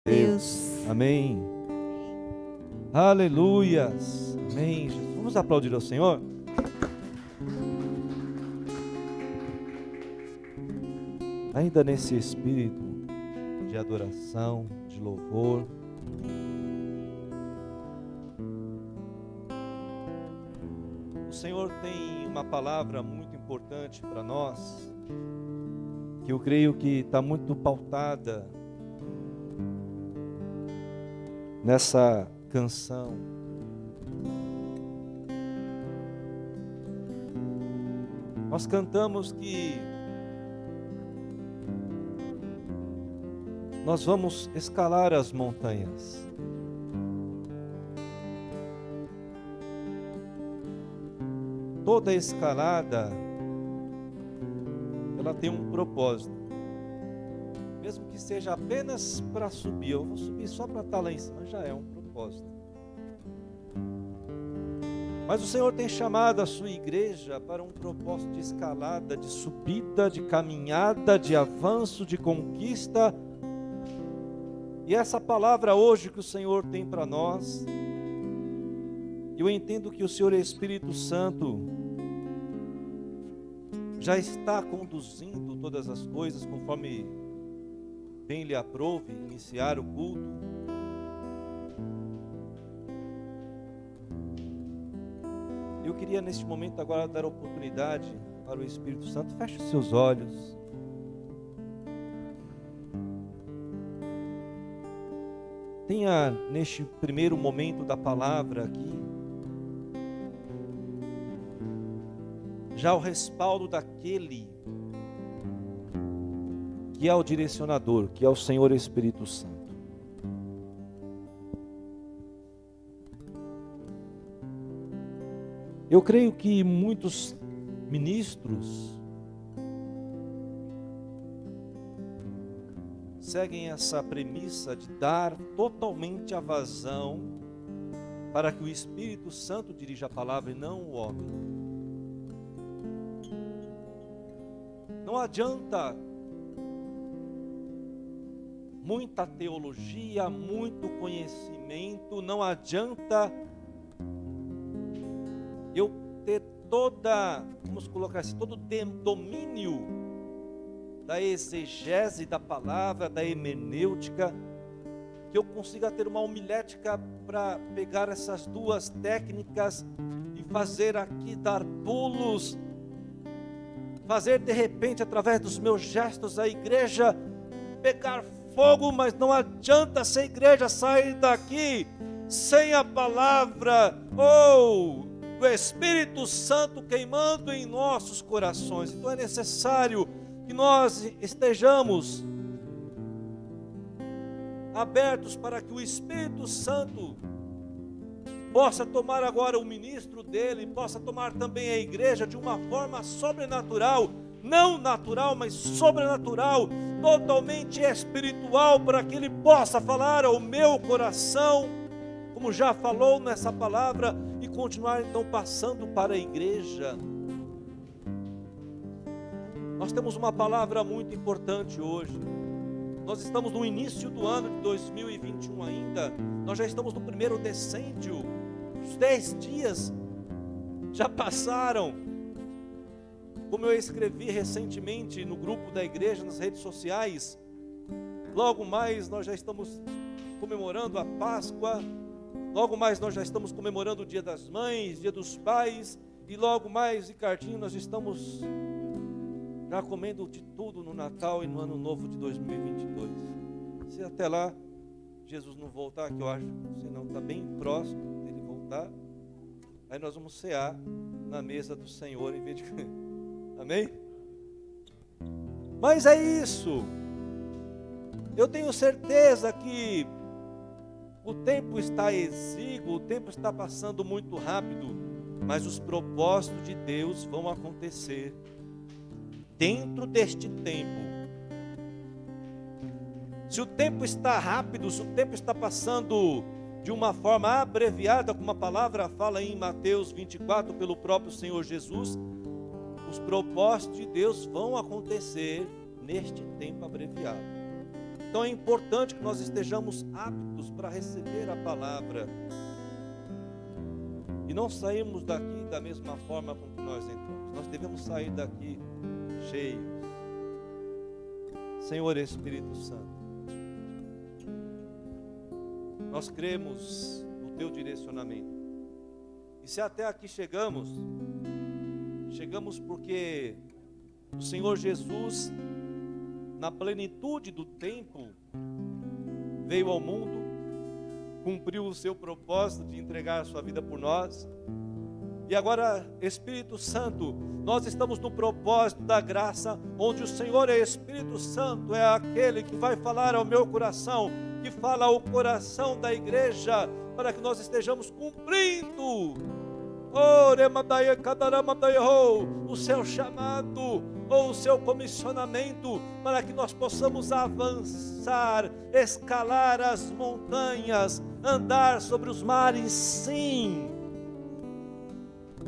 Deus. Amém. Aleluias. Amém. Vamos aplaudir ao Senhor. Ainda nesse espírito de adoração, de louvor. O Senhor tem uma palavra muito importante para nós, que eu creio que está muito pautada nessa canção. Nós cantamos que nós vamos escalar as montanhas. Toda escalada, ela tem um propósito. Mesmo que seja apenas para subir, eu vou subir só para estar lá em cima, já é um propósito. Mas o Senhor tem chamado a sua igreja para um propósito de escalada, de subida, de caminhada, de avanço, de conquista. E essa palavra hoje que o Senhor tem para nós, eu entendo que o Senhor Espírito Santo já está conduzindo todas as coisas conforme bem lhe aprouve iniciar o culto. Eu queria neste momento agora dar oportunidade para o Espírito Santo. Feche os seus olhos. Tenha neste primeiro momento da palavra aqui já o respaldo daquele que é o direcionador, que é o Senhor Espírito Santo. Eu creio que muitos ministros seguem essa premissa de dar totalmente a vazão para que o Espírito Santo dirija a palavra e não o homem. Não adianta muita teologia, muito conhecimento, não adianta eu ter vamos colocar assim, todo o domínio da exegese da palavra, da hermenêutica, que eu consiga ter uma homilética para pegar essas duas técnicas e fazer aqui, dar pulos, fazer de repente através dos meus gestos a igreja pegar fogo, mas não adianta se a igreja sair daqui sem a palavra ou do Espírito Santo queimando em nossos corações. Então é necessário que nós estejamos abertos para que o Espírito Santo possa tomar agora o ministro dele, possa tomar também a igreja de uma forma sobrenatural, não natural, mas sobrenatural, totalmente espiritual, para que ele possa falar ao meu coração, como já falou nessa palavra, e continuar então passando para a igreja. Nós temos uma palavra muito importante hoje. Nós estamos no início do ano de 2021 ainda. Nós já estamos no primeiro decêndio. Os 10 dias já passaram. Como eu escrevi recentemente no grupo da igreja, nas redes sociais, logo mais nós já estamos comemorando a Páscoa, logo mais nós já estamos comemorando o Dia das Mães, Dia dos Pais, e logo mais, Ricardinho, nós estamos já comendo de tudo no Natal e no Ano Novo de 2022. Se até lá Jesus não voltar, que eu acho, senão está bem próximo dele voltar, aí nós vamos cear na mesa do Senhor em vez de... Amém? Mas é isso. Eu tenho certeza que o tempo está exíguo, o tempo está passando muito rápido, mas os propósitos de Deus vão acontecer dentro deste tempo. Se o tempo está rápido, se o tempo está passando de uma forma abreviada, como a palavra fala em Mateus 24, pelo próprio Senhor Jesus, os propósitos de Deus vão acontecer neste tempo abreviado. Então é importante que nós estejamos aptos para receber a palavra. E não saímos daqui da mesma forma com que nós entramos. Nós devemos sair daqui cheios. Senhor Espírito Santo, nós cremos no Teu direcionamento. E se até aqui chegamos porque o Senhor Jesus, na plenitude do tempo, veio ao mundo, cumpriu o seu propósito de entregar a sua vida por nós. E agora, Espírito Santo, nós estamos no propósito da graça, onde o Senhor é Espírito Santo, é aquele que vai falar ao meu coração, que fala ao coração da igreja, para que nós estejamos cumprindo o seu chamado, ou o seu comissionamento, para que nós possamos avançar, escalar as montanhas, andar sobre os mares, sim.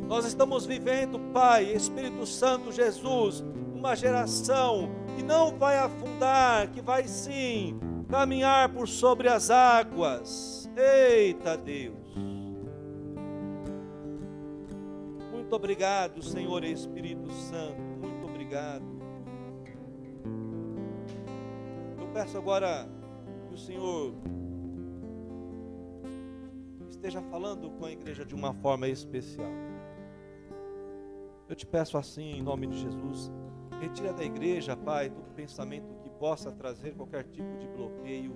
Nós estamos vivendo, Pai, Espírito Santo, Jesus, uma geração que não vai afundar, que vai sim caminhar por sobre as águas. Eita Deus! Muito obrigado, Senhor Espírito Santo, muito obrigado. Eu peço agora que o Senhor esteja falando com a igreja de uma forma especial. Eu te peço assim, em nome de Jesus, retira da igreja, Pai, todo pensamento que possa trazer qualquer tipo de bloqueio,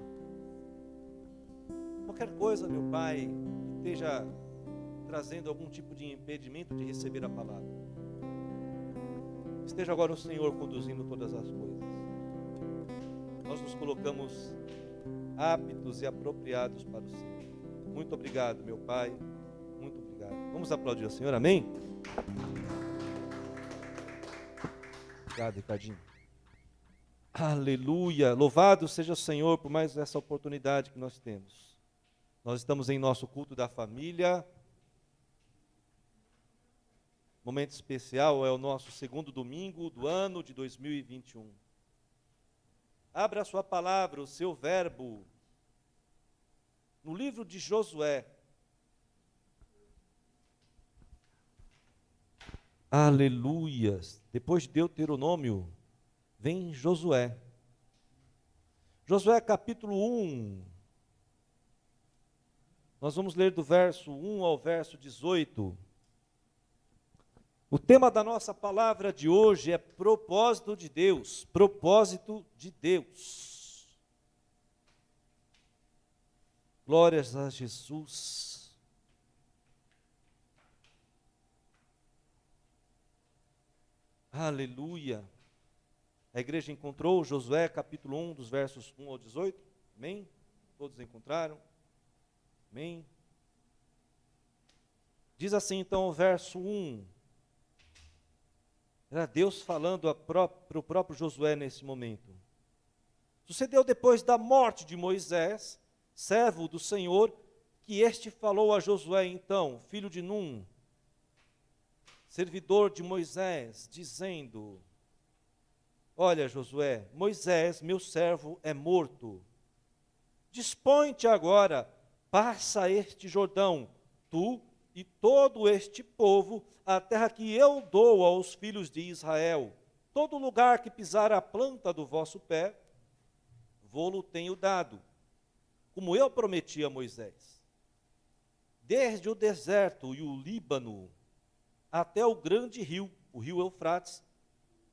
qualquer coisa, meu Pai, que esteja trazendo algum tipo de impedimento de receber a palavra. Esteja agora o Senhor conduzindo todas as coisas. Nós nos colocamos aptos e apropriados para o Senhor. Muito obrigado, meu Pai, muito obrigado. Vamos aplaudir o Senhor, amém? Obrigado, Ricardinho. Aleluia, louvado seja o Senhor por mais essa oportunidade que nós temos. Nós estamos em nosso culto da família. Momento especial, é o nosso segundo domingo do ano de 2021. Abra a sua palavra, o seu verbo, no livro de Josué. Aleluias! Depois de Deuteronômio, vem Josué. Josué capítulo 1. Nós vamos ler do verso 1 ao verso 18. O tema da nossa palavra de hoje é propósito de Deus. Propósito de Deus. Glórias a Jesus. Aleluia. A igreja encontrou Josué capítulo 1, dos versos 1 ao 18? Amém? Todos encontraram? Amém? Diz assim então o verso 1. Era Deus falando para o próprio Josué nesse momento. Sucedeu depois da morte de Moisés, servo do Senhor, que este falou a Josué então, filho de Num, servidor de Moisés, dizendo: Olha, Josué, Moisés, meu servo, é morto. Dispõe-te agora, passa este Jordão, tu e todo este povo, a terra que eu dou aos filhos de Israel. Todo lugar que pisar a planta do vosso pé, vou-lo tenho dado, como eu prometi a Moisés. Desde o deserto e o Líbano, até o grande rio, o rio Eufrates,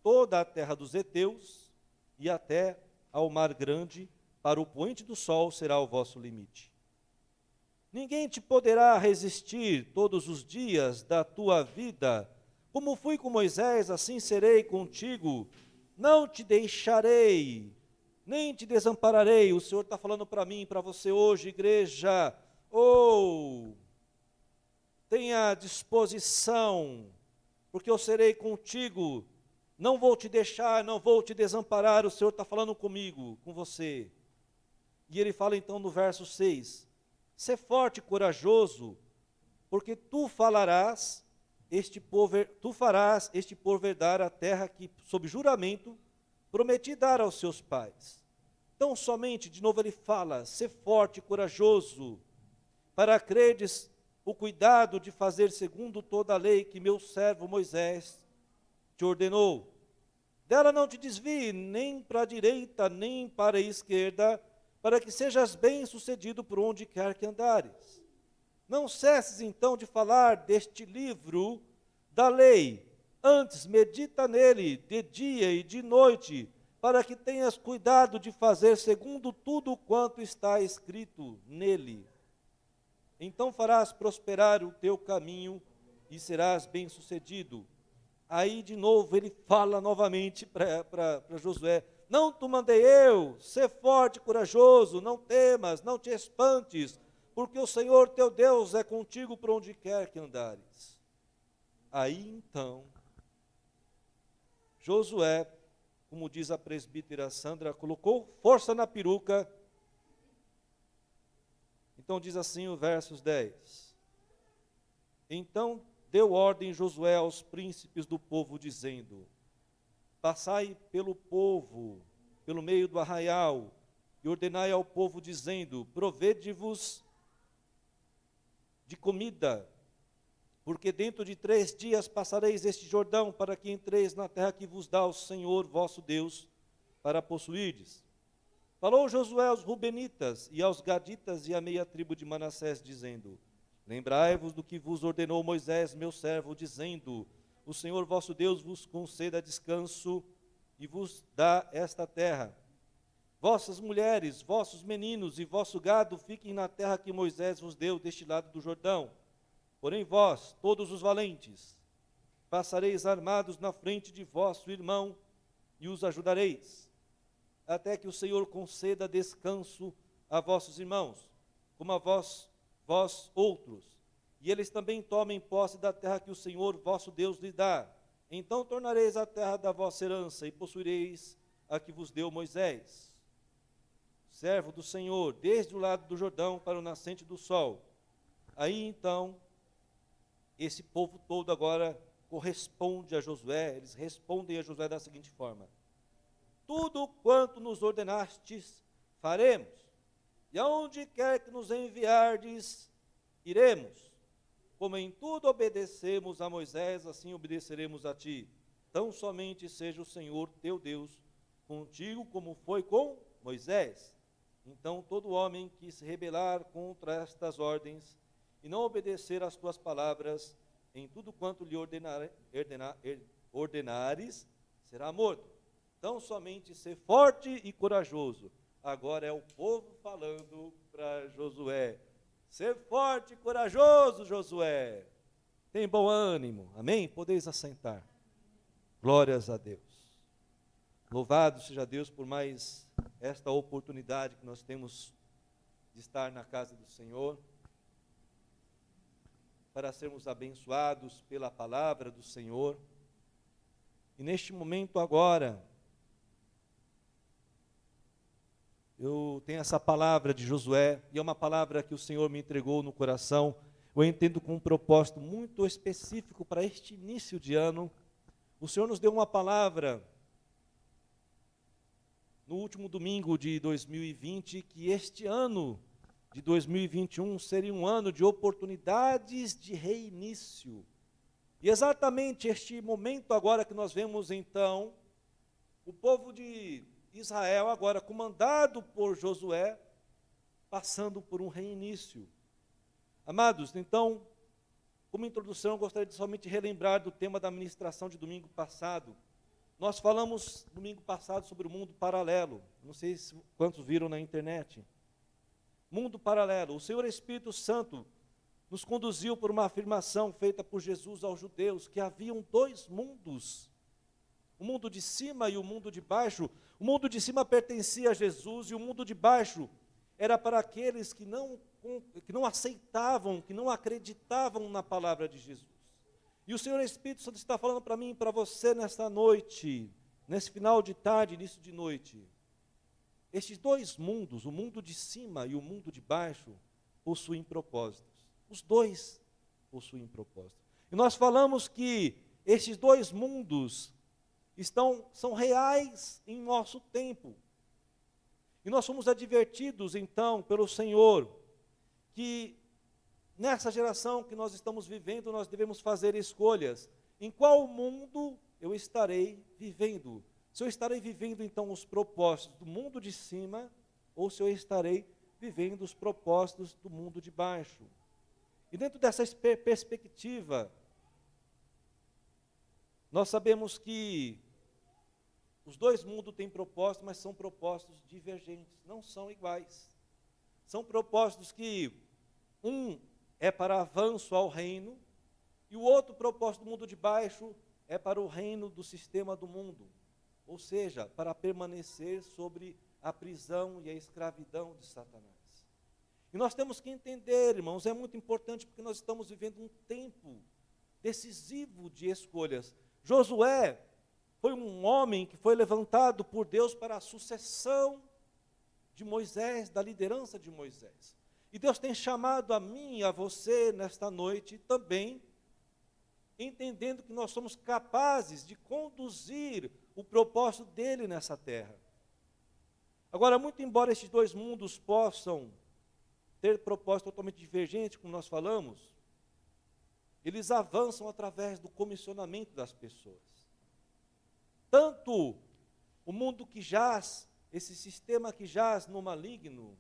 toda a terra dos heteus, e até ao mar grande, para o poente do sol será o vosso limite. Ninguém te poderá resistir todos os dias da tua vida. Como fui com Moisés, assim serei contigo. Não te deixarei, nem te desampararei. O Senhor está falando para mim e para você hoje, igreja. Tenha disposição, porque eu serei contigo. Não vou te deixar, não vou te desamparar. O Senhor está falando comigo, com você. E ele fala então no verso 6. Sê forte e corajoso, porque tu farás este povo herdar a terra que, sob juramento, prometi dar aos seus pais. Tão somente, de novo ele fala, ser forte e corajoso, para credes o cuidado de fazer segundo toda a lei que meu servo Moisés te ordenou. Dela não te desvie nem para a direita, nem para a esquerda, para que sejas bem-sucedido por onde quer que andares. Não cesses então de falar deste livro da lei, antes medita nele de dia e de noite, para que tenhas cuidado de fazer segundo tudo quanto está escrito nele. Então farás prosperar o teu caminho e serás bem-sucedido. Aí de novo ele fala novamente para Josué, não te mandei eu, ser forte e corajoso, não temas, não te espantes, porque o Senhor teu Deus é contigo por onde quer que andares. Aí então, Josué, como diz a presbítera Sandra, colocou força na peruca. Então diz assim o versos 10. Então deu ordem Josué aos príncipes do povo, dizendo, passai pelo povo, pelo meio do arraial, e ordenai ao povo, dizendo, provede-vos de comida, porque dentro de 3 dias passareis este Jordão, para que entreis na terra que vos dá o Senhor vosso Deus, para possuirdes. Falou Josué aos Rubenitas, e aos Gaditas, e à meia tribo de Manassés, dizendo, lembrai-vos do que vos ordenou Moisés, meu servo, dizendo, o Senhor vosso Deus vos conceda descanso, e vos dá esta terra. Vossas mulheres, vossos meninos e vosso gado fiquem na terra que Moisés vos deu deste lado do Jordão. Porém vós, todos os valentes, passareis armados na frente de vosso irmão e os ajudareis, até que o Senhor conceda descanso a vossos irmãos, como a vós outros, e eles também tomem posse da terra que o Senhor vosso Deus lhes dá. Então tornareis a terra da vossa herança e possuireis a que vos deu Moisés, servo do Senhor, desde o lado do Jordão para o nascente do sol. Aí então, esse povo todo agora corresponde a Josué, eles respondem a Josué da seguinte forma, tudo quanto nos ordenastes, faremos, e aonde quer que nos enviardes, iremos, como em tudo obedecemos a Moisés, assim obedeceremos a ti, tão somente seja o Senhor teu Deus contigo, como foi com Moisés. Então todo homem que se rebelar contra estas ordens, e não obedecer às tuas palavras, em tudo quanto lhe ordenares, será morto. Então somente ser forte e corajoso. Agora é o povo falando para Josué. Ser forte e corajoso, Josué. Tem bom ânimo. Amém? Podeis assentar. Glórias a Deus. Louvado seja Deus por mais esta oportunidade que nós temos de estar na casa do Senhor, para sermos abençoados pela palavra do Senhor. E neste momento agora, eu tenho essa palavra de Josué, e é uma palavra que o Senhor me entregou no coração, eu entendo com um propósito muito específico para este início de ano. O Senhor nos deu uma palavra no último domingo de 2020, que este ano de 2021 seria um ano de oportunidades de reinício. E exatamente este momento agora que nós vemos então, o povo de Israel agora comandado por Josué, passando por um reinício. Amados, então, como introdução, eu gostaria de somente relembrar do tema da ministração de domingo passado. Nós falamos domingo passado sobre o mundo paralelo. Não sei quantos viram na internet. Mundo paralelo. O Senhor Espírito Santo nos conduziu por uma afirmação feita por Jesus aos judeus, que haviam 2 mundos. O mundo de cima e o mundo de baixo. O mundo de cima pertencia a Jesus e o mundo de baixo era para aqueles que não aceitavam, que não acreditavam na palavra de Jesus. E o Senhor Espírito Santo está falando para mim e para você nesta noite, nesse final de tarde, início de noite. Estes 2 mundos, o mundo de cima e o mundo de baixo, possuem propósitos. Os 2 possuem propósitos. E nós falamos que estes 2 mundos são reais em nosso tempo. E nós fomos advertidos, então, pelo Senhor, que nessa geração que nós estamos vivendo, nós devemos fazer escolhas. Em qual mundo eu estarei vivendo? Se eu estarei vivendo, então, os propósitos do mundo de cima, ou se eu estarei vivendo os propósitos do mundo de baixo. E dentro dessa perspectiva, nós sabemos que os dois mundos têm propósitos, mas são propósitos divergentes, não são iguais. São propósitos que um é para avanço ao reino, e o outro propósito do mundo de baixo é para o reino do sistema do mundo, ou seja, para permanecer sobre a prisão e a escravidão de Satanás. E nós temos que entender, irmãos, é muito importante porque nós estamos vivendo um tempo decisivo de escolhas. Josué foi um homem que foi levantado por Deus para a sucessão de Moisés, da liderança de Moisés. E Deus tem chamado a mim e a você nesta noite também, entendendo que nós somos capazes de conduzir o propósito dele nessa terra. Agora, muito embora estes dois mundos possam ter propósito totalmente divergente, como nós falamos, eles avançam através do comissionamento das pessoas. Tanto o mundo que jaz, esse sistema que jaz no maligno,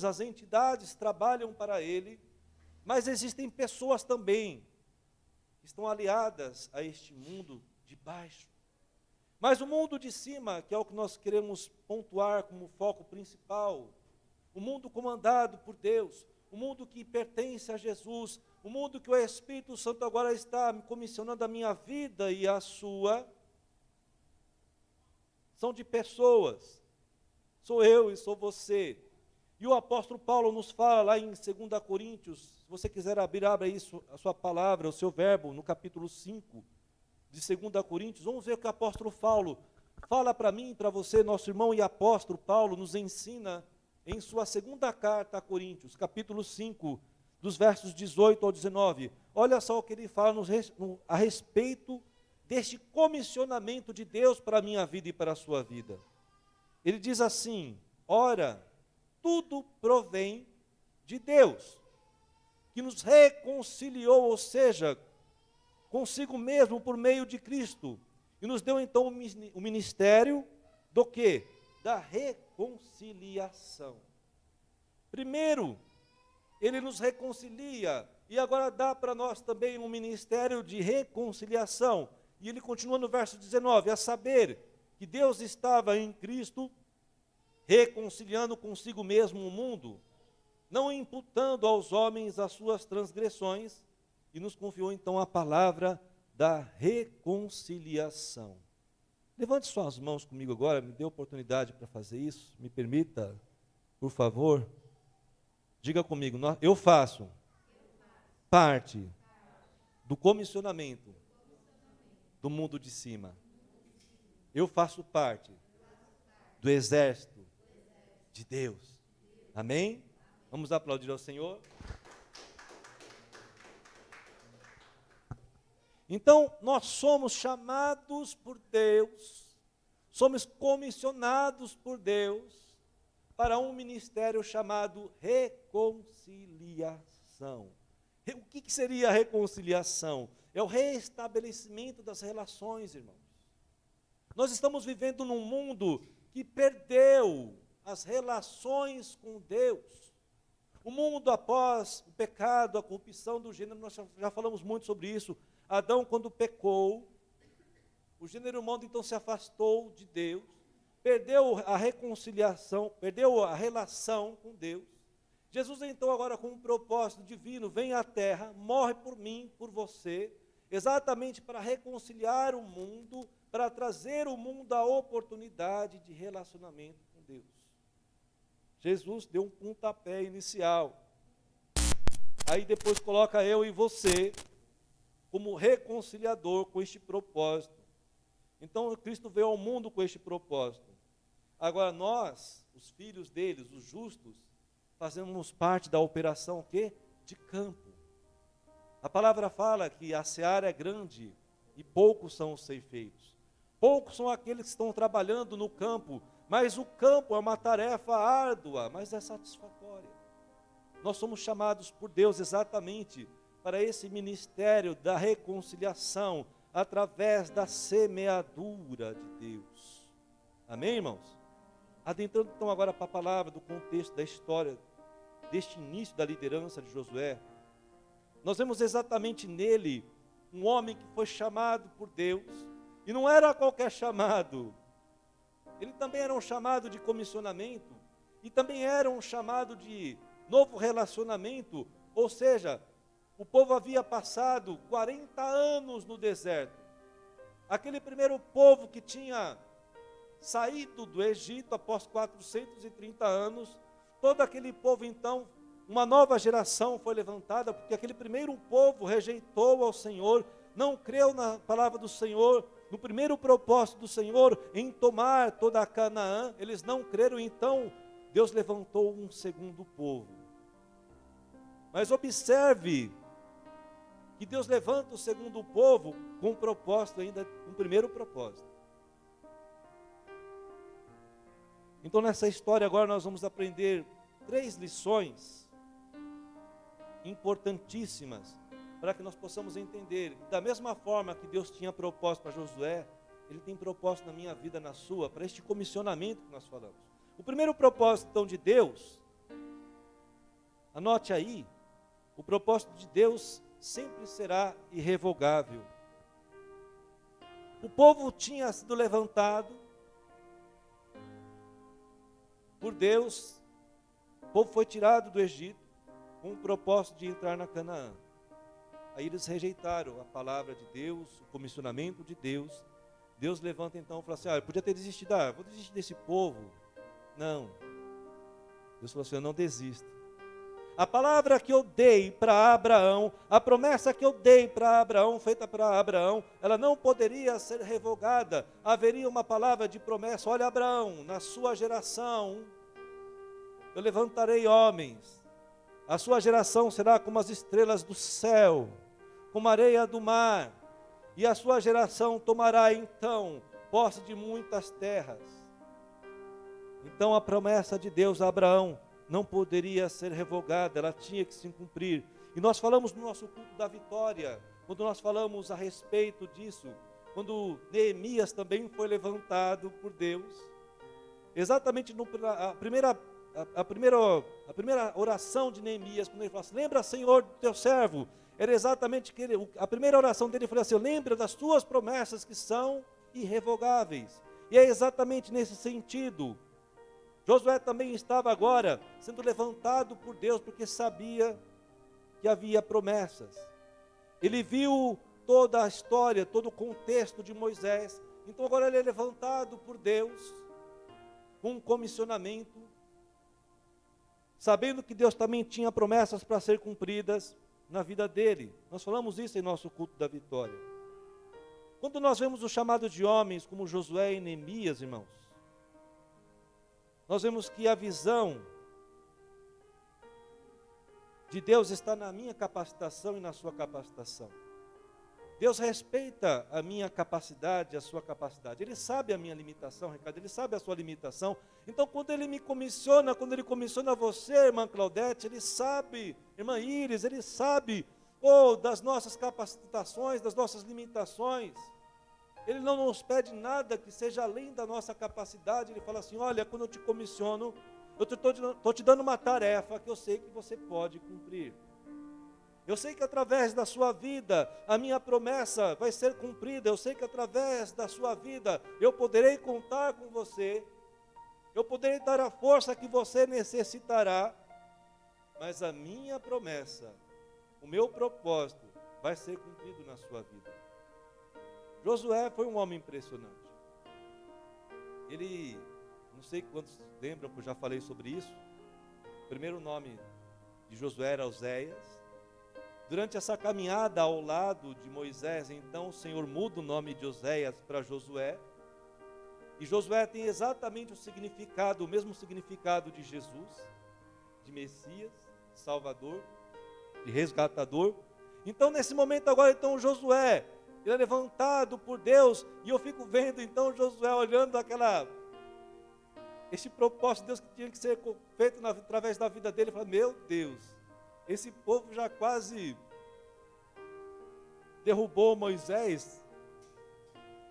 as entidades trabalham para ele, mas existem pessoas também que estão aliadas a este mundo de baixo. Mas o mundo de cima, que é o que nós queremos pontuar como foco principal, o mundo comandado por Deus, o mundo que pertence a Jesus, o mundo que o Espírito Santo agora está comissionando a minha vida e a sua, são de pessoas, sou eu e sou você. E o apóstolo Paulo nos fala lá em 2 Coríntios, se você quiser abrir, abra isso, a sua palavra, o seu verbo, no capítulo 5 de 2 Coríntios, vamos ver o que o apóstolo Paulo fala para mim, para você, nosso irmão e apóstolo Paulo, nos ensina em sua segunda carta a Coríntios, capítulo 5, dos versos 18 ao 19. Olha só o que ele fala a respeito deste comissionamento de Deus para a minha vida e para a sua vida. Ele diz assim: ora, tudo provém de Deus, que nos reconciliou, ou seja, consigo mesmo por meio de Cristo, e nos deu então o ministério do quê? Da reconciliação. Primeiro, ele nos reconcilia, e agora dá para nós também um ministério de reconciliação. E ele continua no verso 19, a saber, que Deus estava em Cristo, reconciliando consigo mesmo o mundo, não imputando aos homens as suas transgressões, e nos confiou então a palavra da reconciliação. Levante suas mãos comigo agora, me dê oportunidade para fazer isso, me permita, por favor. Diga comigo, eu faço parte do comissionamento do mundo de cima. Eu faço parte do exército de Deus. Amém? Vamos aplaudir ao Senhor. Então, nós somos chamados por Deus, somos comissionados por Deus para um ministério chamado reconciliação. O que seria a reconciliação? É o restabelecimento das relações, irmãos. Nós estamos vivendo num mundo que perdeu as relações com Deus. O mundo após o pecado, a corrupção do gênero, nós já falamos muito sobre isso. Adão, quando pecou, o gênero humano então se afastou de Deus, perdeu a reconciliação, perdeu a relação com Deus. Jesus então agora com um propósito divino, vem à terra, morre por mim, por você, exatamente para reconciliar o mundo, para trazer o mundo à oportunidade de relacionamento com Deus. Jesus deu um pontapé inicial. Aí depois coloca eu e você como reconciliador com este propósito. Então Cristo veio ao mundo com este propósito. Agora nós, os filhos deles, os justos, fazemos parte da operação o quê? De campo. A palavra fala que a seara é grande, e poucos são os ceifeiros. Poucos são aqueles que estão trabalhando no campo, mas o campo é uma tarefa árdua, mas é satisfatória. Nós somos chamados por Deus exatamente para esse ministério da reconciliação, através da semeadura de Deus. Amém, irmãos? Adentrando então agora para a palavra do contexto da história, deste início da liderança de Josué, nós vemos exatamente nele um homem que foi chamado por Deus, e não era qualquer chamado, ele também era um chamado de comissionamento, e também era um chamado de novo relacionamento, ou seja, o povo havia passado 40 anos no deserto. Aquele primeiro povo que tinha saído do Egito após 430 anos, todo aquele povo então, uma nova geração foi levantada, porque aquele primeiro povo rejeitou ao Senhor, não creu na palavra do Senhor, no primeiro propósito do Senhor em tomar toda a Canaã, eles não creram, então Deus levantou um segundo povo. Mas observe que Deus levanta o segundo povo com um propósito ainda, um primeiro propósito. Então nessa história agora nós vamos aprender 3 lições importantíssimas para que nós possamos entender. Da mesma forma que Deus tinha propósito para Josué, Ele tem propósito na minha vida, na sua, para este comissionamento que nós falamos. O primeiro propósito então de Deus, anote aí, o propósito de Deus sempre será irrevogável. O povo tinha sido levantado por Deus, o povo foi tirado do Egito com o propósito de entrar na Canaã. Aí eles rejeitaram a palavra de Deus, o comissionamento de Deus. Deus levanta então e fala assim, eu podia ter desistido, vou desistir desse povo. Não. Deus falou assim, eu não desisto. A palavra que eu dei para Abraão, a promessa que eu dei para Abraão, feita para Abraão, ela não poderia ser revogada. Haveria uma palavra de promessa, olha Abraão, na sua geração, eu levantarei homens, a sua geração será como as estrelas do céu, como a areia do mar, e a sua geração tomará então posse de muitas terras. Então a promessa de Deus a Abraão não poderia ser revogada, ela tinha que se cumprir. E nós falamos no nosso culto da vitória, quando nós falamos a respeito disso, quando Neemias também foi levantado por Deus, exatamente a primeira oração de Neemias, quando ele falou assim, lembra Senhor do teu servo, era exatamente que a primeira oração dele foi assim, lembra das tuas promessas que são irrevogáveis, e é exatamente nesse sentido. Josué também estava agora sendo levantado por Deus, porque sabia que havia promessas. Ele viu toda a história, todo o contexto de Moisés. Então agora ele é levantado por Deus, com um comissionamento, sabendo que Deus também tinha promessas para ser cumpridas na vida dele. Nós falamos isso em nosso culto da vitória. Quando nós vemos o chamado de homens como Josué e Neemias, irmãos, nós vemos que a visão de Deus está na minha capacitação e na sua capacitação. Deus respeita a minha capacidade, a sua capacidade. Ele sabe a minha limitação, Ricardo, Ele sabe a sua limitação. Então, quando Ele me comissiona, quando Ele comissiona você, irmã Claudete, Ele sabe, irmã Iris, Ele sabe, das nossas capacitações, das nossas limitações. Ele não nos pede nada que seja além da nossa capacidade. Ele fala assim, olha, quando eu te comissiono, eu estou te dando uma tarefa que eu sei que você pode cumprir. Eu sei que através da sua vida, a minha promessa vai ser cumprida. Eu sei que através da sua vida, eu poderei contar com você. Eu poderei dar a força que você necessitará. Mas a minha promessa, o meu propósito, vai ser cumprido na sua vida. Josué foi um homem impressionante. Ele, não sei quantos lembram que eu já falei sobre isso. O primeiro nome de Josué era Oséias. Durante essa caminhada ao lado de Moisés, então o Senhor muda o nome de Oséias para Josué. E Josué tem exatamente o mesmo significado de Jesus, de Messias, Salvador, de resgatador. Então nesse momento agora, então Josué, ele é levantado por Deus, e eu fico vendo então Josué olhando esse propósito de Deus que tinha que ser feito através da vida dele, e fala, meu Deus, esse povo já quase derrubou Moisés,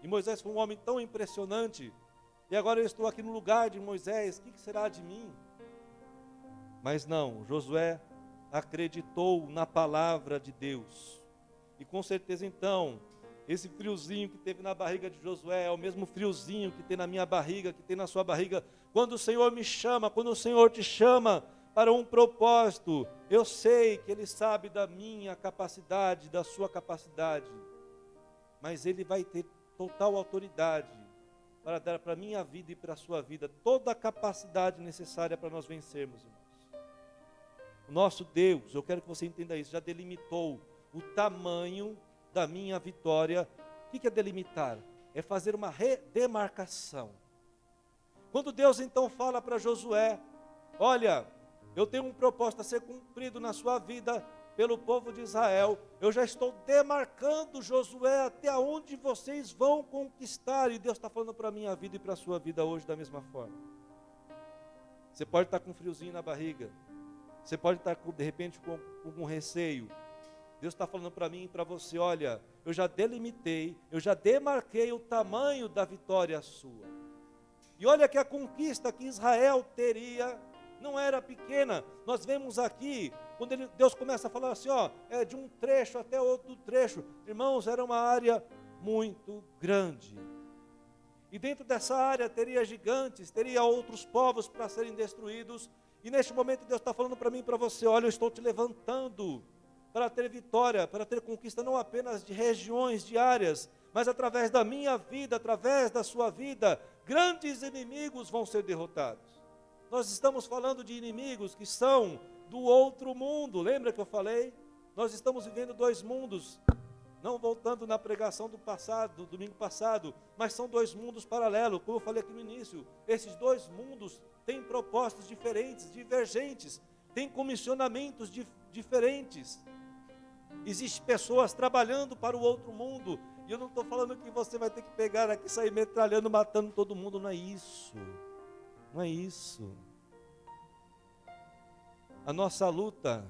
e Moisés foi um homem tão impressionante, e agora eu estou aqui no lugar de Moisés, o que será de mim? Mas não, Josué acreditou na palavra de Deus, e com certeza então, esse friozinho que teve na barriga de Josué é o mesmo friozinho que tem na minha barriga, que tem na sua barriga, quando o Senhor me chama, quando o Senhor te chama para um propósito, eu sei que Ele sabe da minha capacidade, da sua capacidade, mas Ele vai ter total autoridade para dar para a minha vida e para a sua vida toda a capacidade necessária para nós vencermos, irmãos. O nosso Deus, eu quero que você entenda isso, já delimitou o tamanho da minha vitória. O que é delimitar? É fazer uma demarcação. Quando Deus então fala para Josué, olha, eu tenho um propósito a ser cumprido na sua vida pelo povo de Israel, eu já estou demarcando Josué até onde vocês vão conquistar, e Deus está falando para a minha vida e para a sua vida hoje da mesma forma. Você pode estar com um friozinho na barriga, você pode estar de repente com um receio. Deus está falando para mim e para você, olha, eu já delimitei, eu já demarquei o tamanho da vitória sua. E olha que a conquista que Israel teria não era pequena. Nós vemos aqui, quando Deus começa a falar assim, de um trecho até outro trecho. Irmãos, era uma área muito grande. E dentro dessa área teria gigantes, teria outros povos para serem destruídos. E neste momento Deus está falando para mim e para você, olha, eu estou te levantando para ter vitória, para ter conquista não apenas de regiões, de áreas, mas através da minha vida, através da sua vida, grandes inimigos vão ser derrotados. Nós estamos falando de inimigos que são do outro mundo, lembra que eu falei? Nós estamos vivendo dois mundos, não voltando na pregação do passado, do domingo passado, mas são dois mundos paralelos, como eu falei aqui no início. Esses dois mundos têm propósitos diferentes, divergentes, têm comissionamentos diferentes. Existem pessoas trabalhando para o outro mundo, e eu não estou falando que você vai ter que pegar aqui, sair metralhando, matando todo mundo, não é isso, não é isso. A nossa luta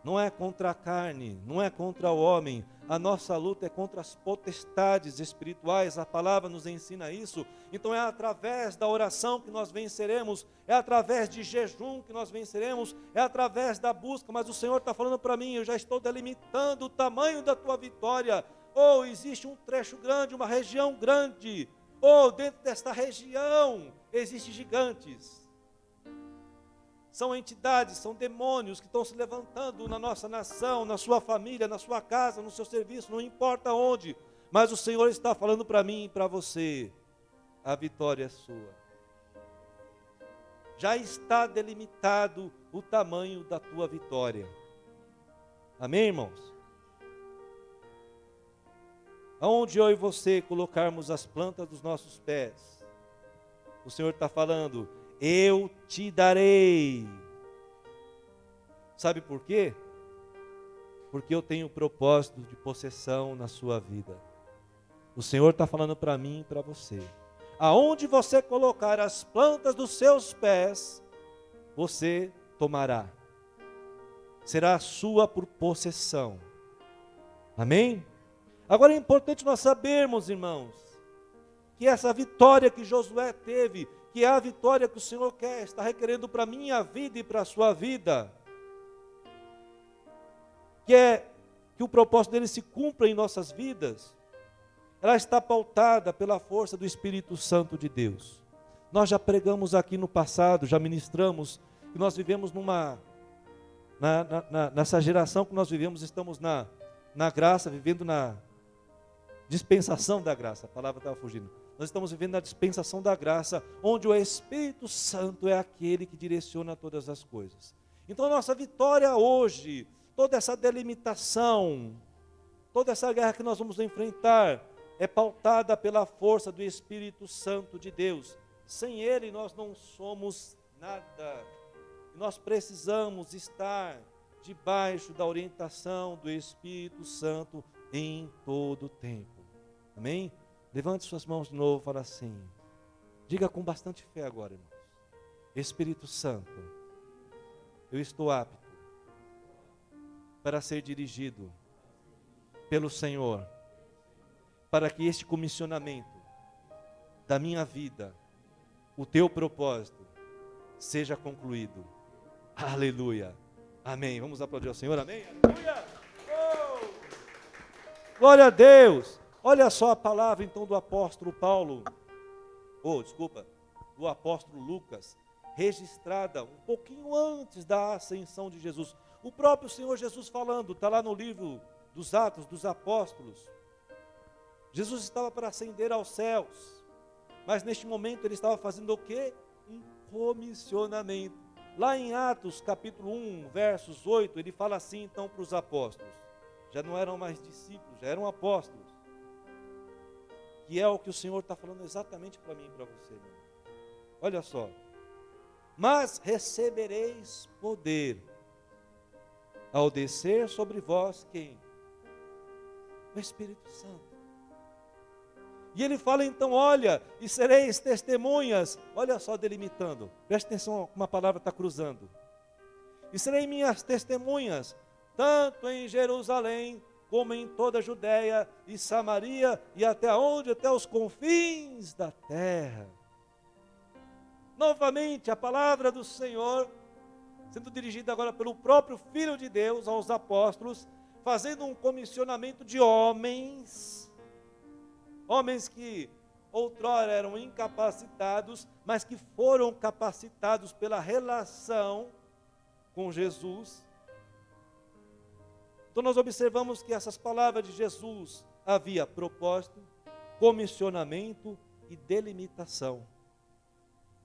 não é contra a carne, não é contra o homem, a nossa luta é contra as potestades espirituais, a palavra nos ensina isso. Então é através da oração que nós venceremos, é através de jejum que nós venceremos, é através da busca, mas o Senhor está falando para mim, eu já estou delimitando o tamanho da tua vitória. Existe um trecho grande, uma região grande, dentro desta região existem gigantes. São entidades, são demônios que estão se levantando na nossa nação, na sua família, na sua casa, no seu serviço, não importa onde. Mas o Senhor está falando para mim e para você, a vitória é sua. Já está delimitado o tamanho da tua vitória. Amém, irmãos? Aonde eu e você colocarmos as plantas dos nossos pés, o Senhor está falando, eu te darei. Sabe por quê? Porque eu tenho propósito de possessão na sua vida. O Senhor está falando para mim e para você. Aonde você colocar as plantas dos seus pés, você tomará. Será sua por possessão. Amém? Agora é importante nós sabermos, irmãos, que essa vitória que Josué teve, que é a vitória que o Senhor quer, está requerendo para a minha vida e para a sua vida, que é que o propósito dele se cumpra em nossas vidas, ela está pautada pela força do Espírito Santo de Deus. Nós já pregamos aqui no passado, já ministramos, que nós vivemos nessa geração que nós vivemos, estamos na graça, vivendo na dispensação da graça, a palavra estava fugindo. Nós estamos vivendo na dispensação da graça, onde o Espírito Santo é aquele que direciona todas as coisas. Então a nossa vitória hoje, toda essa delimitação, toda essa guerra que nós vamos enfrentar, é pautada pela força do Espírito Santo de Deus. Sem Ele nós não somos nada. Nós precisamos estar debaixo da orientação do Espírito Santo em todo tempo. Amém? Levante suas mãos de novo e fala assim. Diga com bastante fé agora, irmãos. Espírito Santo, eu estou apto para ser dirigido pelo Senhor, para que este comissionamento da minha vida, o teu propósito, seja concluído. Aleluia. Amém. Vamos aplaudir ao Senhor. Amém. Aleluia. Oh! Glória a Deus. Olha só a palavra então do apóstolo Paulo. Do apóstolo Lucas, registrada um pouquinho antes da ascensão de Jesus. O próprio Senhor Jesus falando, está lá no livro dos Atos dos Apóstolos. Jesus estava para ascender aos céus, mas neste momento ele estava fazendo o quê? Um comissionamento. Lá em Atos capítulo 1, versos 8, ele fala assim então para os apóstolos. Já não eram mais discípulos, já eram apóstolos. Que é o que o Senhor está falando exatamente para mim e para você, meu irmão. Olha só. Mas recebereis poder ao descer sobre vós quem? O Espírito Santo. E ele fala então, olha, e sereis testemunhas. Olha só delimitando. Preste atenção, uma palavra está cruzando. E serei minhas testemunhas, tanto em Jerusalém, como em toda a Judéia e Samaria, e até onde? Até os confins da terra. Novamente, a palavra do Senhor, sendo dirigida agora pelo próprio Filho de Deus aos apóstolos, fazendo um comissionamento de homens que outrora eram incapacitados, mas que foram capacitados pela relação com Jesus. Então nós observamos que essas palavras de Jesus havia propósito, comissionamento e delimitação.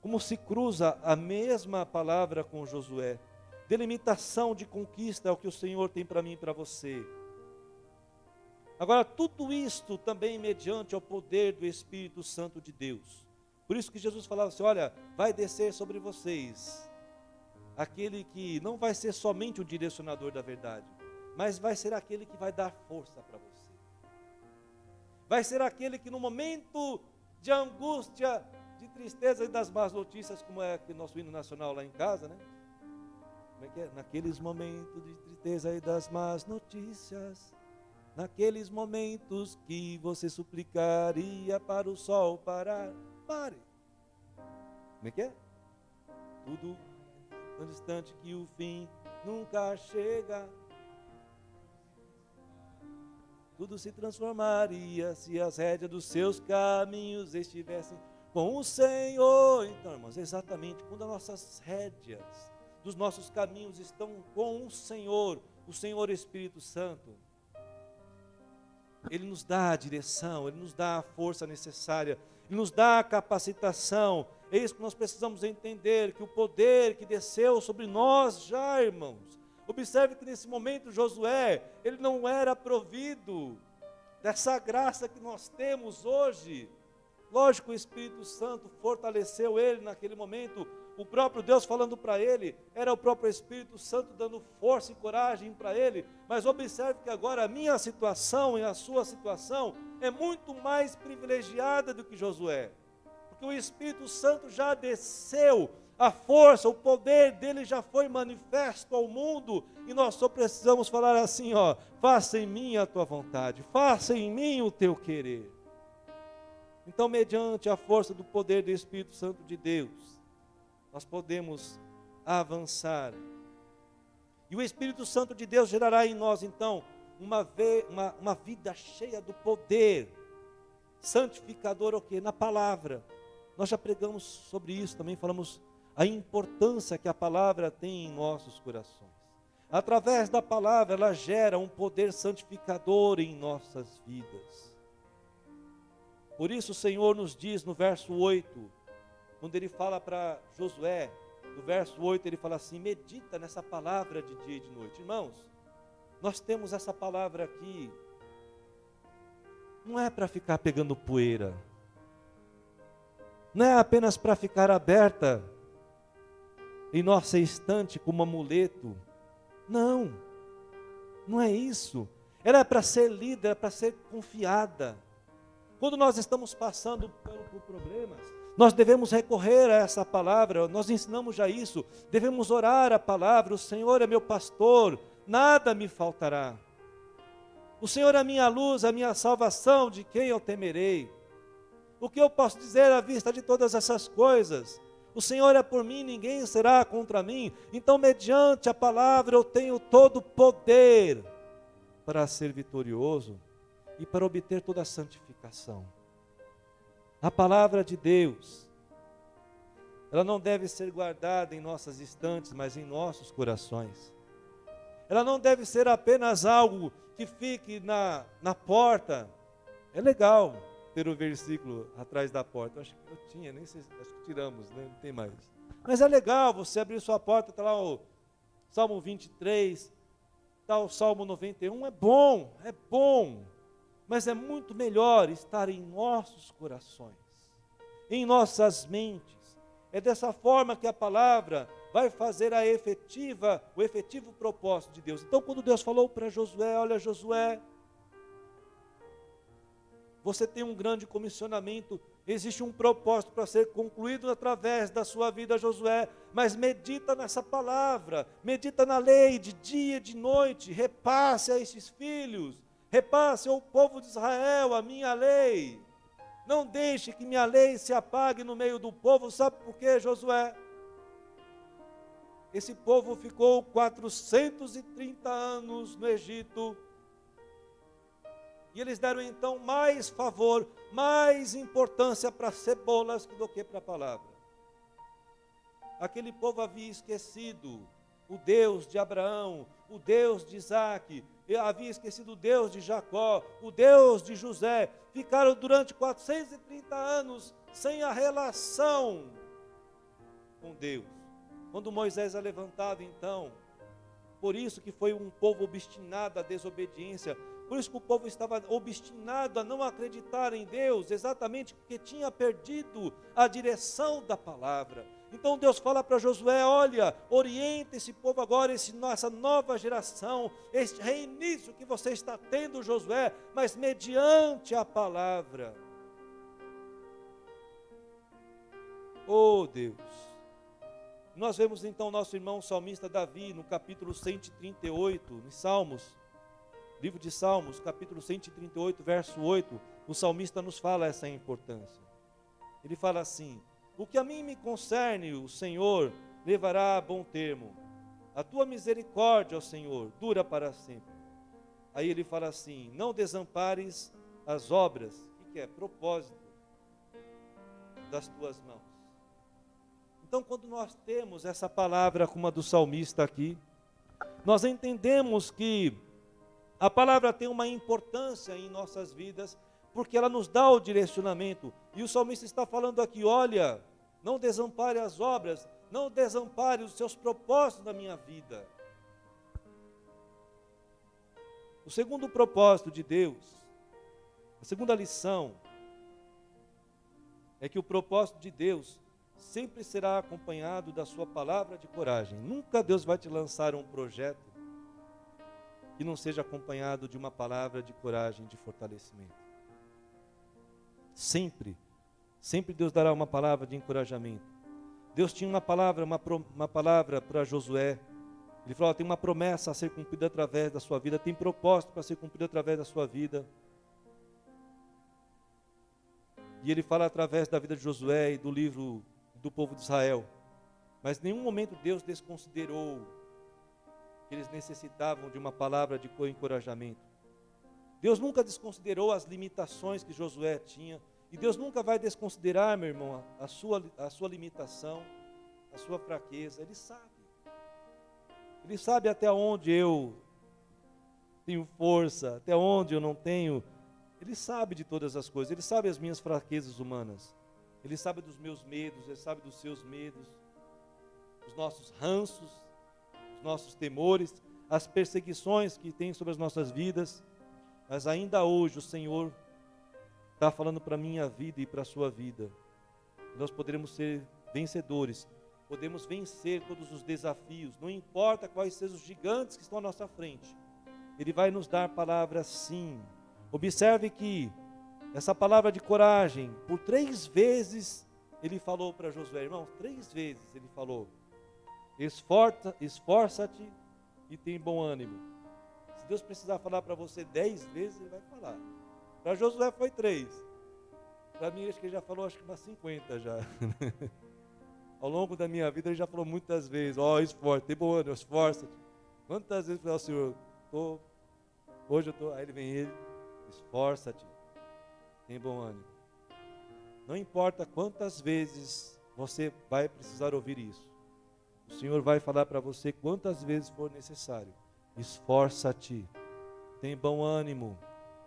Como se cruza a mesma palavra com Josué. Delimitação de conquista é o que o Senhor tem para mim e para você. Agora, tudo isto também mediante ao poder do Espírito Santo de Deus. Por isso que Jesus falava assim, olha, vai descer sobre vocês aquele que não vai ser somente o direcionador da verdade, mas vai ser aquele que vai dar força para você. Vai ser aquele que no momento de angústia, de tristeza e das más notícias, como é que nosso hino nacional lá em casa, né? Como é que é? Naqueles momentos de tristeza e das más notícias, naqueles momentos que você suplicaria para o sol parar, pare. Como é que é? Tudo tão distante que o fim nunca chega. Tudo se transformaria se as rédeas dos seus caminhos estivessem com o Senhor. Então, irmãos, exatamente quando as nossas rédeas dos nossos caminhos estão com o Senhor Espírito Santo, Ele nos dá a direção, Ele nos dá a força necessária, Ele nos dá a capacitação. É isso que nós precisamos entender, que o poder que desceu sobre nós já, irmãos. Observe que nesse momento Josué, ele não era provido dessa graça que nós temos hoje. Lógico, o Espírito Santo fortaleceu ele naquele momento. O próprio Deus falando para ele, era o próprio Espírito Santo dando força e coragem para ele. Mas observe que agora a minha situação e a sua situação é muito mais privilegiada do que Josué. Porque o Espírito Santo já desceu, a força, o poder dele já foi manifesto ao mundo. E nós só precisamos falar assim, ó, faça em mim a tua vontade, faça em mim o teu querer. Então, mediante a força do poder do Espírito Santo de Deus, nós podemos avançar. E o Espírito Santo de Deus gerará em nós, então, uma vida cheia do poder santificador, o quê? Na palavra. Nós já pregamos sobre isso, também falamos a importância que a palavra tem em nossos corações. Através da palavra, ela gera um poder santificador em nossas vidas. Por isso o Senhor nos diz no verso 8, quando ele fala para Josué, no verso 8 ele fala assim, medita nessa palavra de dia e de noite. Irmãos, nós temos essa palavra aqui, não é para ficar pegando poeira, não é apenas para ficar aberta em nossa estante como amuleto, não é isso. ela é para ser lida, é para ser confiada. Quando nós estamos passando por problemas, nós devemos recorrer a essa palavra, nós ensinamos já isso, devemos orar a palavra, o Senhor é meu pastor, nada me faltará. O Senhor é a minha luz, a minha salvação, de quem eu temerei? O que eu posso dizer à vista de todas essas coisas? O Senhor é por mim, ninguém será contra mim. Então, mediante a palavra, eu tenho todo o poder para ser vitorioso e para obter toda a santificação. A palavra de Deus, ela não deve ser guardada em nossas estantes, mas em nossos corações. Ela não deve ser apenas algo que fique na porta. É legal ter o versículo atrás da porta. Eu acho que eu tinha, nem sei, acho que tiramos, né? Não tem mais. Mas é legal você abrir sua porta, está lá o Salmo 23, está o Salmo 91, é bom, mas é muito melhor estar em nossos corações, em nossas mentes. É dessa forma que a palavra vai fazer o efetivo propósito de Deus. Então, quando Deus falou para Josué, olha Josué, você tem um grande comissionamento, existe um propósito para ser concluído através da sua vida, Josué, mas medita nessa palavra, medita na lei de dia e de noite, repasse a esses filhos, repasse ao povo de Israel a minha lei. Não deixe que minha lei se apague no meio do povo. Sabe por quê, Josué? Esse povo ficou 430 anos no Egito. E eles deram então mais favor, mais importância para cebolas do que para a palavra. Aquele povo havia esquecido o Deus de Abraão, o Deus de Isaac, havia esquecido o Deus de Jacó, o Deus de José. Ficaram durante 430 anos sem a relação com Deus. Quando Moisés é levantado então, por isso que foi um povo obstinado à desobediência, por isso que o povo estava obstinado a não acreditar em Deus, exatamente porque tinha perdido a direção da palavra. Então Deus fala para Josué, olha, orienta esse povo agora, essa nova geração, este reinício que você está tendo, Josué, mas mediante a palavra. Oh Deus! Nós vemos então nosso irmão salmista Davi, no capítulo 138, em Salmos, livro de Salmos, capítulo 138, verso 8, o salmista nos fala essa importância. Ele fala assim, o que a mim me concerne, o Senhor levará a bom termo. A tua misericórdia, ó Senhor, dura para sempre. Aí ele fala assim, não desampares as obras, o que é? Propósito das tuas mãos. Então, quando nós temos essa palavra como a do salmista aqui, nós entendemos que a palavra tem uma importância em nossas vidas, porque ela nos dá o direcionamento. E o salmista está falando aqui, olha, não desampare as obras, não desampare os seus propósitos na minha vida. O segundo propósito de Deus, a segunda lição, é que o propósito de Deus sempre será acompanhado da sua palavra de coragem. Nunca Deus vai te lançar um projeto que não seja acompanhado de uma palavra de coragem, de fortalecimento. Sempre Deus dará uma palavra de encorajamento. Deus tinha uma palavra para Josué. Ele falou, tem uma promessa a ser cumprida através da sua vida, tem propósito para ser cumprido através da sua vida. E ele fala através da vida de Josué e do livro do povo de Israel. Mas em nenhum momento Deus desconsiderou que eles necessitavam de uma palavra de encorajamento. Deus nunca desconsiderou as limitações que Josué tinha. E Deus nunca vai desconsiderar, meu irmão, a sua limitação, a sua fraqueza. Ele sabe. Ele sabe até onde eu tenho força, até onde eu não tenho. Ele sabe de todas as coisas. Ele sabe as minhas fraquezas humanas. Ele sabe dos meus medos, Ele sabe dos seus medos, os nossos ranços, os nossos temores, as perseguições que tem sobre as nossas vidas. Mas ainda hoje o Senhor está falando para a minha vida e para a sua vida. Nós poderemos ser vencedores, podemos vencer todos os desafios, não importa quais sejam os gigantes que estão à nossa frente. Ele vai nos dar palavras sim. Observe que essa palavra de coragem, por 3 vezes ele falou para Josué, irmão, 3 vezes ele falou, esforça-te e tem bom ânimo. Se Deus precisar falar para você 10 vezes, ele vai falar. Para Josué foi 3. Para mim, acho que ele já falou, acho que umas 50 já. Ao longo da minha vida, ele já falou muitas vezes, esforça, tem bom ânimo, esforça-te. Quantas vezes eu falei, Senhor, hoje eu estou, aí vem ele, esforça-te, tem bom ânimo. Não importa quantas vezes você vai precisar ouvir isso. O Senhor vai falar para você quantas vezes for necessário. Esforça-te, tem bom ânimo.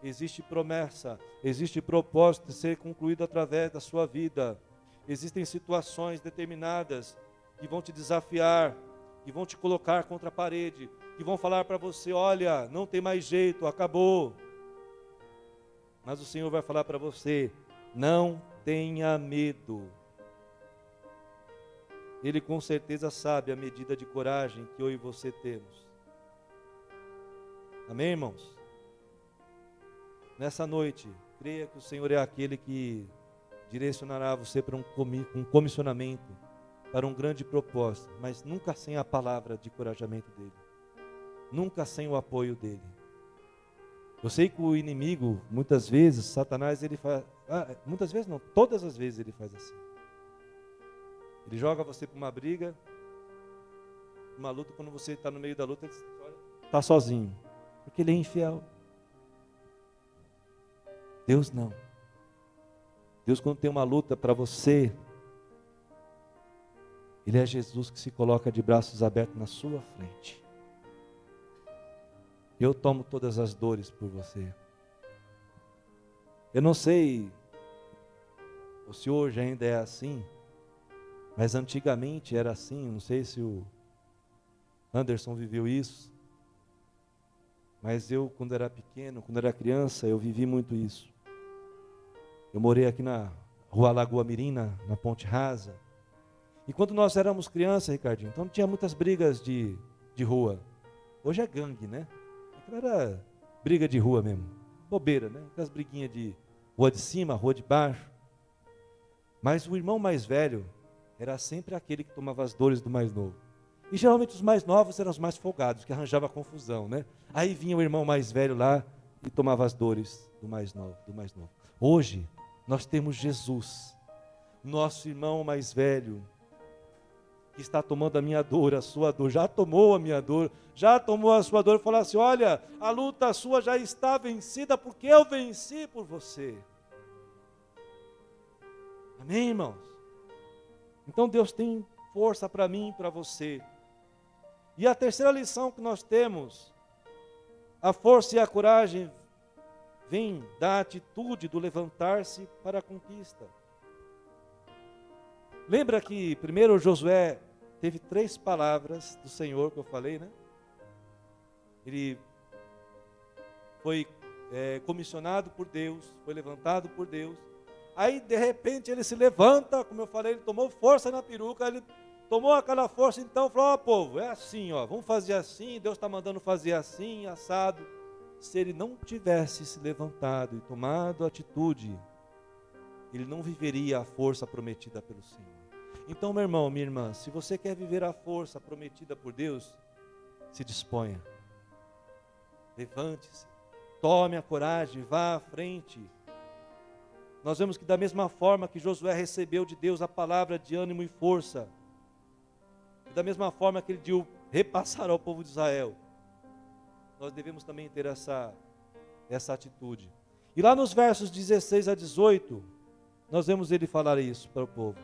Existe promessa, existe propósito de ser concluído através da sua vida. Existem situações determinadas que vão te desafiar, que vão te colocar contra a parede, que vão falar para você, olha, não tem mais jeito, acabou. Mas o Senhor vai falar para você, não tenha medo. Ele com certeza sabe a medida de coragem que eu e você temos. Amém, irmãos? Nessa noite, creia que o Senhor é aquele que direcionará você para um comissionamento, para um grande propósito, mas nunca sem a palavra de encorajamento dele, nunca sem o apoio dele. Eu sei que o inimigo, muitas vezes, Satanás, ele faz, muitas vezes não, todas as vezes ele faz assim. Ele joga você para uma briga, uma luta, quando você está no meio da luta, ele está sozinho, porque ele é infiel. Deus não. Deus, quando tem uma luta para você, Ele é Jesus que se coloca de braços abertos na sua frente. Eu tomo todas as dores por você. Eu não sei se hoje ainda é assim, mas antigamente era assim. Não sei se o Anderson viveu isso, mas eu, quando era pequeno, quando era criança, eu vivi muito isso. Eu morei aqui na Rua Lagoa Mirim, na Ponte Rasa. E quando nós éramos crianças, Ricardinho, então tinha muitas brigas de rua. Hoje é gangue, né? Aquilo era briga de rua mesmo. Bobeira, né? Aquelas briguinhas de rua de cima, rua de baixo. Mas o irmão mais velho era sempre aquele que tomava as dores do mais novo. E geralmente os mais novos eram os mais folgados, que arranjavam confusão, né? Aí vinha o irmão mais velho lá e tomava as dores do mais novo. Hoje, nós temos Jesus, nosso irmão mais velho, que está tomando a minha dor, a sua dor, já tomou a minha dor, já tomou a sua dor, e falou assim, olha, a luta sua já está vencida, porque eu venci por você. Amém, irmãos? Então Deus tem força para mim e para você. E a terceira lição que nós temos, a força e a coragem vem da atitude do levantar-se para a conquista. Lembra que primeiro Josué teve 3 palavras do Senhor que eu falei, né? Ele foi comissionado por Deus, foi levantado por Deus. Aí de repente ele se levanta, como eu falei, ele tomou força na peruca, ele tomou aquela força, então falou, povo, é assim, vamos fazer assim, Deus está mandando fazer assim, assado. Se ele não tivesse se levantado e tomado atitude, ele não viveria a força prometida pelo Senhor. Então, meu irmão, minha irmã, se você quer viver a força prometida por Deus, se disponha. Levante-se, tome a coragem, vá à frente. Nós vemos que da mesma forma que Josué recebeu de Deus a palavra de ânimo e força, da mesma forma que ele deu repassar ao povo de Israel, nós devemos também ter essa atitude. E lá nos versos 16 a 18, nós vemos ele falar isso para o povo.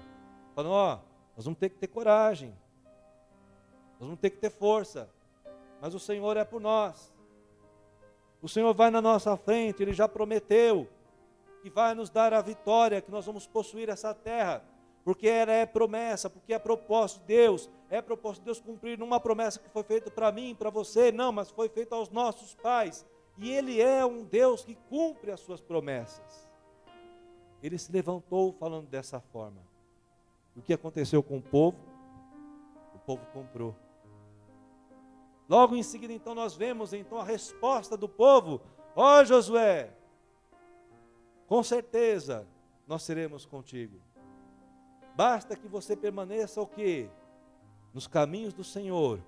Falando, nós vamos ter que ter coragem, nós vamos ter que ter força, mas o Senhor é por nós. O Senhor vai na nossa frente, Ele já prometeu que vai nos dar a vitória, que nós vamos possuir essa terra, porque ela é promessa, porque é propósito de Deus, cumprir numa promessa que foi feita para mim, para você, não, mas foi feita aos nossos pais, e Ele é um Deus que cumpre as suas promessas. Ele se levantou falando dessa forma. O que aconteceu com o povo? O povo comprou. Logo em seguida, então, nós vemos então a resposta do povo: ó Josué, com certeza nós seremos contigo. Basta que você permaneça o quê? Nos caminhos do Senhor.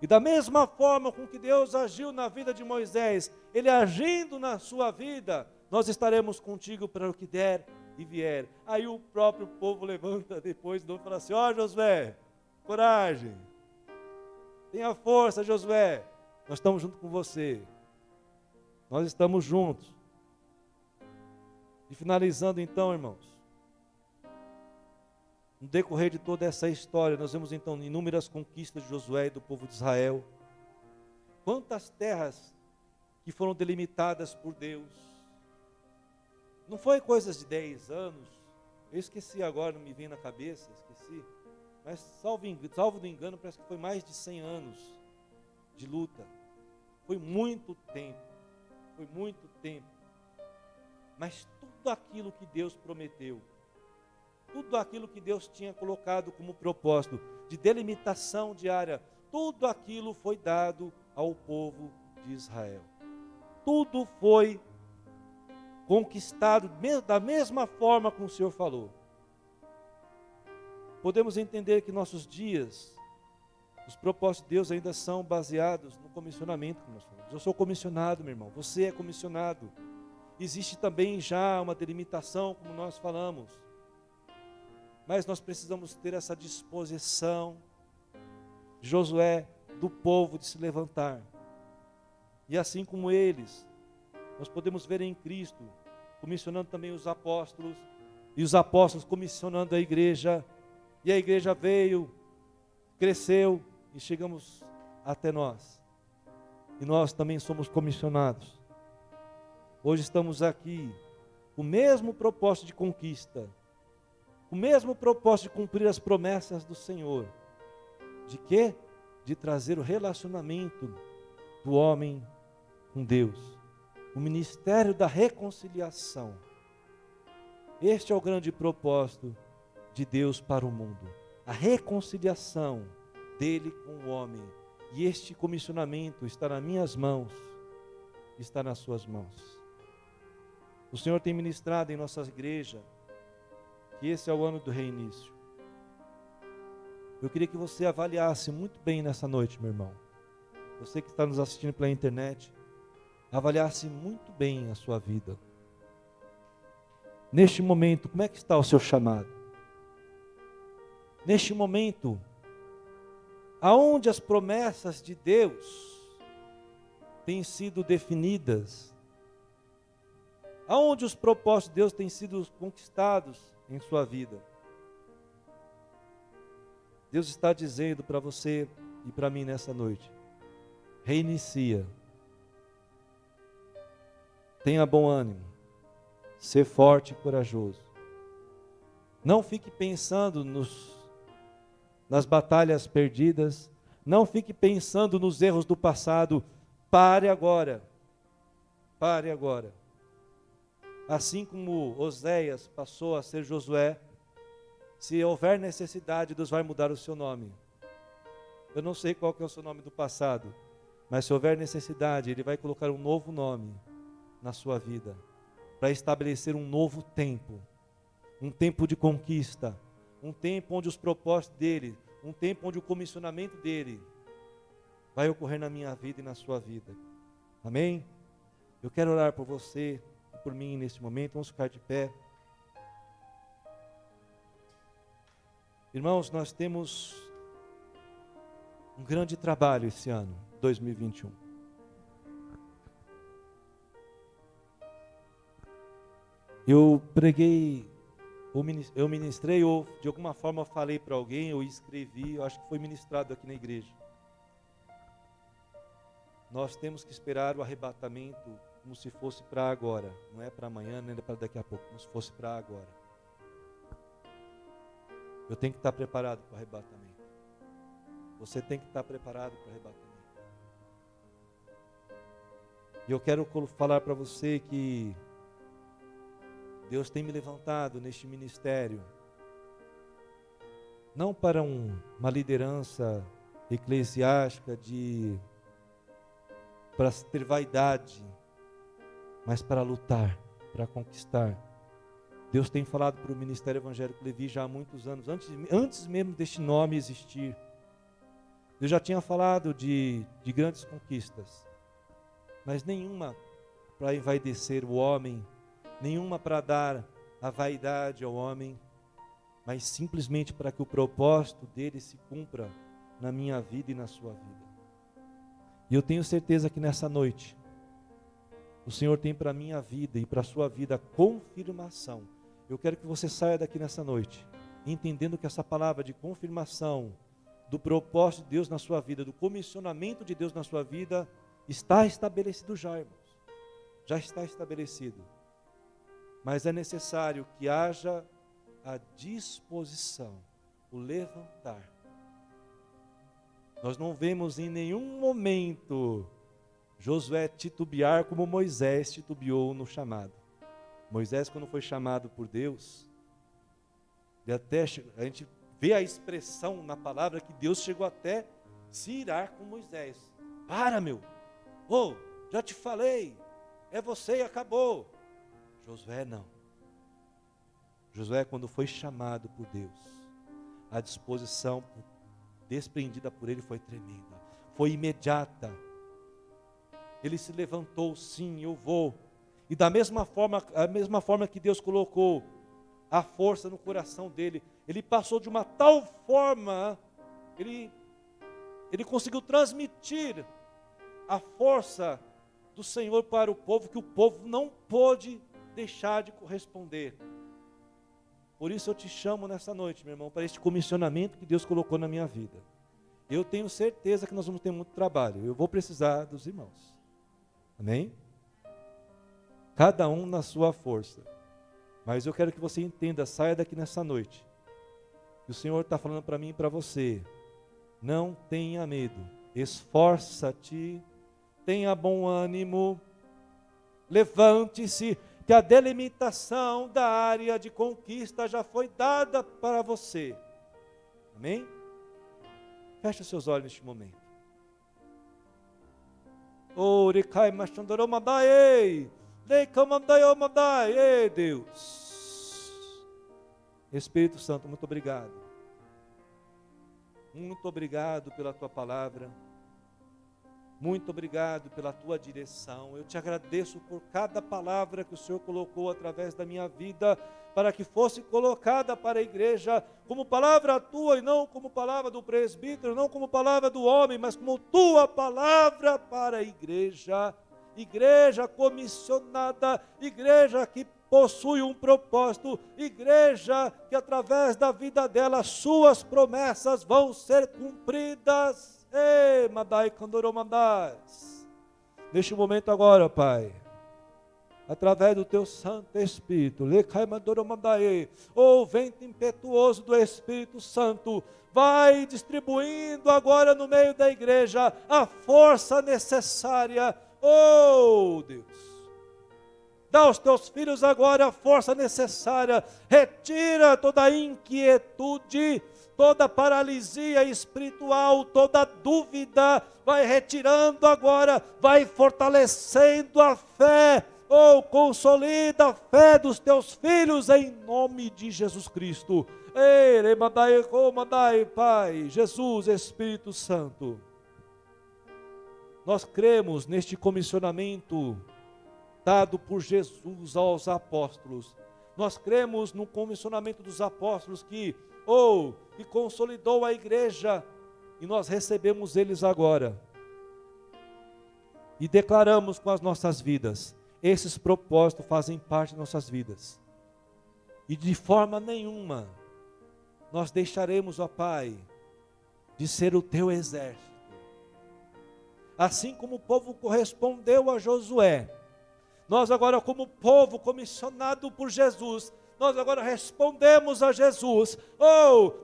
E da mesma forma com que Deus agiu na vida de Moisés, Ele agindo na sua vida, nós estaremos contigo para o que der e vier. Aí o próprio povo levanta depois e fala assim: ó Josué, coragem, tenha força Josué, nós estamos junto com você, nós estamos juntos. E finalizando então, irmãos, no decorrer de toda essa história, nós vemos então inúmeras conquistas de Josué e do povo de Israel. Quantas terras que foram delimitadas por Deus. Não foi coisas de 10 anos, eu esqueci agora, não me vem na cabeça, esqueci. Mas salvo do engano, parece que foi mais de 100 anos de luta. Foi muito tempo, foi muito tempo. Mas tudo aquilo que Deus prometeu, tudo aquilo que Deus tinha colocado como propósito de delimitação diária, tudo aquilo foi dado ao povo de Israel. Tudo foi conquistado da mesma forma como o Senhor falou. Podemos entender que nossos dias, os propósitos de Deus ainda são baseados no comissionamento que nós falamos. Eu sou comissionado, meu irmão, você é comissionado. Existe também já uma delimitação, como nós falamos. Mas nós precisamos ter essa disposição, Josué, do povo de se levantar. E assim como eles, nós podemos ver em Cristo, comissionando também os apóstolos, e os apóstolos comissionando a igreja, e a igreja veio, cresceu, e chegamos até nós. E nós também somos comissionados. Hoje estamos aqui, com o mesmo propósito de conquista, o mesmo propósito de cumprir as promessas do Senhor. De quê? De trazer o relacionamento do homem com Deus. O ministério da reconciliação. Este é o grande propósito de Deus para o mundo. A reconciliação dele com o homem. E este comissionamento está nas minhas mãos, está nas suas mãos. O Senhor tem ministrado em nossa igreja que esse é o ano do reinício. Eu queria que você avaliasse muito bem nessa noite, meu irmão. Você que está nos assistindo pela internet, avaliasse muito bem a sua vida. Neste momento, como é que está o seu chamado? Neste momento, aonde as promessas de Deus têm sido definidas? Aonde os propósitos de Deus têm sido conquistados em sua vida? Deus está dizendo para você e para mim nessa noite: reinicia, tenha bom ânimo, ser forte e corajoso. Não fique pensando nas batalhas perdidas, não fique pensando nos erros do passado. Pare agora, pare agora. Assim como Oséias passou a ser Josué, se houver necessidade, Deus vai mudar o seu nome. Eu não sei qual que é o seu nome do passado, mas se houver necessidade, Ele vai colocar um novo nome na sua vida, para estabelecer um novo tempo, um tempo de conquista, um tempo onde os propósitos dEle, um tempo onde o comissionamento dEle vai ocorrer na minha vida e na sua vida. Amém? Eu quero orar por você e por mim neste momento. Vamos ficar de pé. Irmãos, nós temos um grande trabalho esse ano, 2021. Eu preguei, eu ministrei, ou de alguma forma falei para alguém, ou escrevi, eu acho que foi ministrado aqui na igreja. Nós temos que esperar o arrebatamento como se fosse para agora, não é para amanhã, nem para daqui a pouco, como se fosse para agora. Eu tenho que estar preparado para o arrebatamento. Você tem que estar preparado para o arrebatamento. E eu quero falar para você que Deus tem me levantado neste ministério, não para uma liderança eclesiástica para ter vaidade, mas para lutar, para conquistar. Deus tem falado para o Ministério Evangélico Levi já há muitos anos, antes mesmo deste nome existir. Deus já tinha falado de grandes conquistas, mas nenhuma para envaidecer o homem, nenhuma para dar a vaidade ao homem, mas simplesmente para que o propósito dele se cumpra na minha vida e na sua vida. E eu tenho certeza que nessa noite, o Senhor tem para a minha vida e para a sua vida confirmação. Eu quero que você saia daqui nessa noite, entendendo que essa palavra de confirmação do propósito de Deus na sua vida, do comissionamento de Deus na sua vida, está estabelecido já, irmãos. Já está estabelecido. Mas é necessário que haja a disposição, o levantar. Nós não vemos em nenhum momento Josué titubear como Moisés titubeou no chamado. Moisés, quando foi chamado por Deus, a gente vê a expressão na palavra que Deus chegou até se irar com Moisés. Para, meu, já te falei, é você e acabou. Josué não. Josué, quando foi chamado por Deus, a disposição desprendida por ele foi tremenda, foi imediata. Ele se levantou, sim, eu vou. E da mesma forma que Deus colocou a força no coração dele, ele passou de uma tal forma, ele conseguiu transmitir a força do Senhor para o povo, que o povo não pôde deixar de corresponder. Por isso eu te chamo nessa noite, meu irmão, para este comissionamento que Deus colocou na minha vida. Eu tenho certeza que nós vamos ter muito trabalho, eu vou precisar dos irmãos. Amém? Cada um na sua força. Mas eu quero que você entenda, saia daqui nessa noite. Que o Senhor está falando para mim e para você. Não tenha medo. Esforça-te. Tenha bom ânimo. Levante-se. Que a delimitação da área de conquista já foi dada para você. Amém? Feche os seus olhos neste momento. Ei, Deus. Espírito Santo, muito obrigado. Muito obrigado pela tua palavra. Muito obrigado pela tua direção. Eu te agradeço por cada palavra que o Senhor colocou através da minha vida, para que fosse colocada para a igreja como palavra tua e não como palavra do presbítero, não como palavra do homem, mas como tua palavra para a igreja. Igreja comissionada, igreja que possui um propósito, igreja que através da vida dela suas promessas vão ser cumpridas. Ei, Madai Kandoromandás. Neste momento agora, Pai, através do teu Santo Espírito, o vento impetuoso do Espírito Santo, vai distribuindo agora no meio da igreja a força necessária. Oh, Deus, dá aos teus filhos agora a força necessária, retira toda a inquietude, toda paralisia espiritual, toda dúvida, vai retirando agora, vai fortalecendo a fé, consolida a fé dos teus filhos em nome de Jesus Cristo. Mandai, Pai, Jesus, Espírito Santo. Nós cremos neste comissionamento dado por Jesus aos apóstolos. Nós cremos no comissionamento dos apóstolos que consolidou a igreja, e nós recebemos eles agora. E declaramos com as nossas vidas, esses propósitos fazem parte de nossas vidas. E de forma nenhuma, nós deixaremos, ó Pai, de ser o teu exército. Assim como o povo correspondeu a Josué, nós agora, como povo comissionado por Jesus, nós agora respondemos a Jesus.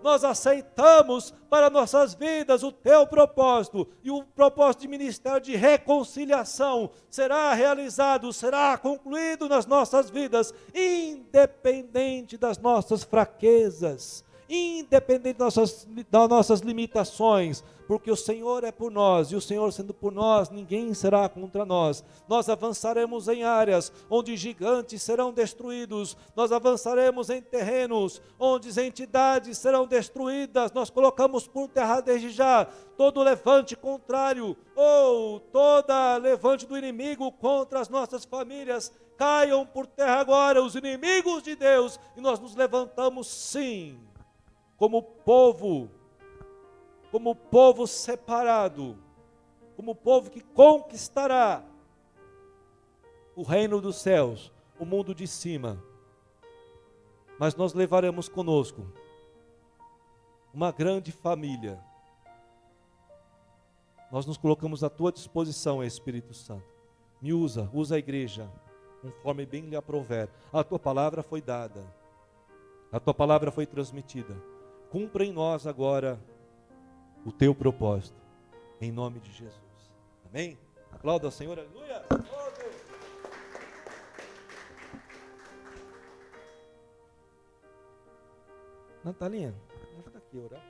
Nós aceitamos para nossas vidas o teu propósito, e o propósito de ministério de reconciliação será realizado, será concluído nas nossas vidas, independente das nossas fraquezas, independente das nossas limitações, porque o Senhor é por nós, e o Senhor sendo por nós, ninguém será contra nós. Nós avançaremos em áreas onde gigantes serão destruídos, nós avançaremos em terrenos onde entidades serão destruídas. Nós colocamos por terra desde já todo levante contrário, ou toda levante do inimigo contra as nossas famílias. Caiam por terra agora os inimigos de Deus, e nós nos levantamos sim, como povo separado, como povo que conquistará o reino dos céus, o mundo de cima. Mas nós levaremos conosco uma grande família. Nós nos colocamos à tua disposição, Espírito Santo. Me usa a igreja, conforme bem lhe aprouver. A tua palavra foi dada, a tua palavra foi transmitida. Cumpra em nós agora o teu propósito, em nome de Jesus. Amém? Aplauda ao Senhor, aleluia. Oh, Deus. Natalinha, vou ficar aqui orar.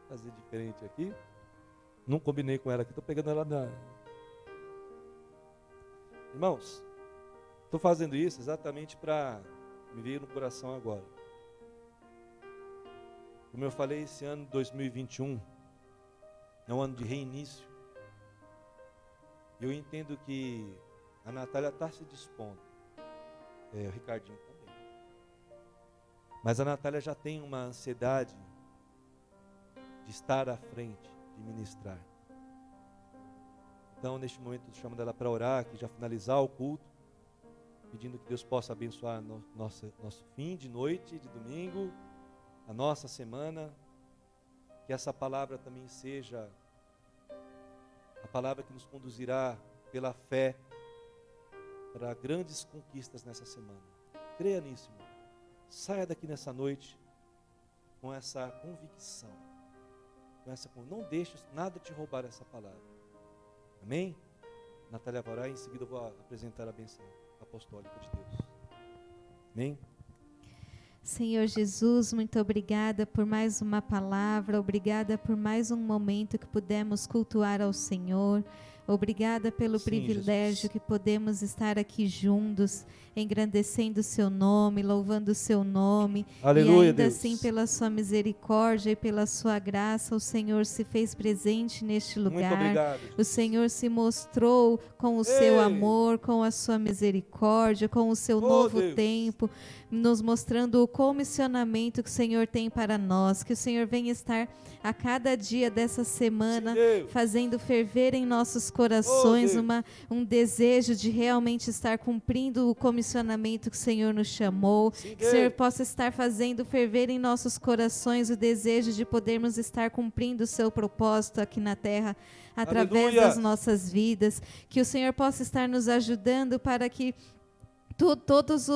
Fazer diferente aqui. Não combinei com ela aqui, estou pegando ela na... Irmãos, estou fazendo isso exatamente para me vir no coração agora. Como eu falei, esse ano de 2021 é um ano de reinício. Eu entendo que a Natália está se dispondo, o Ricardinho também. Mas a Natália já tem uma ansiedade de estar à frente, de ministrar. Então, neste momento, eu chamo ela para orar, que já finalizar o culto, pedindo que Deus possa abençoar nosso fim de noite, de domingo, a nossa semana, que essa palavra também seja a palavra que nos conduzirá pela fé para grandes conquistas nessa semana. Creia nisso, irmão. Saia daqui nessa noite com essa convicção, não deixe nada te roubar essa palavra. Amém? Natália vai orar e em seguida eu vou apresentar a bênção apostólica de Deus. Amém? Senhor Jesus, muito obrigada por mais uma palavra, obrigada por mais um momento que pudemos cultuar ao Senhor. Obrigada pelo privilégio Jesus, que podemos estar aqui juntos, engrandecendo o seu nome, louvando o seu nome. Aleluia, e ainda Deus. assim, pela sua misericórdia e pela sua graça, o Senhor se fez presente neste lugar. Muito obrigado, Jesus. O Senhor se mostrou com o seu amor, com a sua misericórdia, com o seu novo Deus, tempo, nos mostrando o comissionamento que o Senhor tem para nós. Que o Senhor venha estar a cada dia dessa semana fazendo ferver em nossos corações um desejo de realmente estar cumprindo o comissionamento que o Senhor nos chamou. Que o Senhor possa estar fazendo ferver em nossos corações o desejo de podermos estar cumprindo o seu propósito aqui na terra, através das nossas vidas. Que o Senhor possa estar nos ajudando para que todas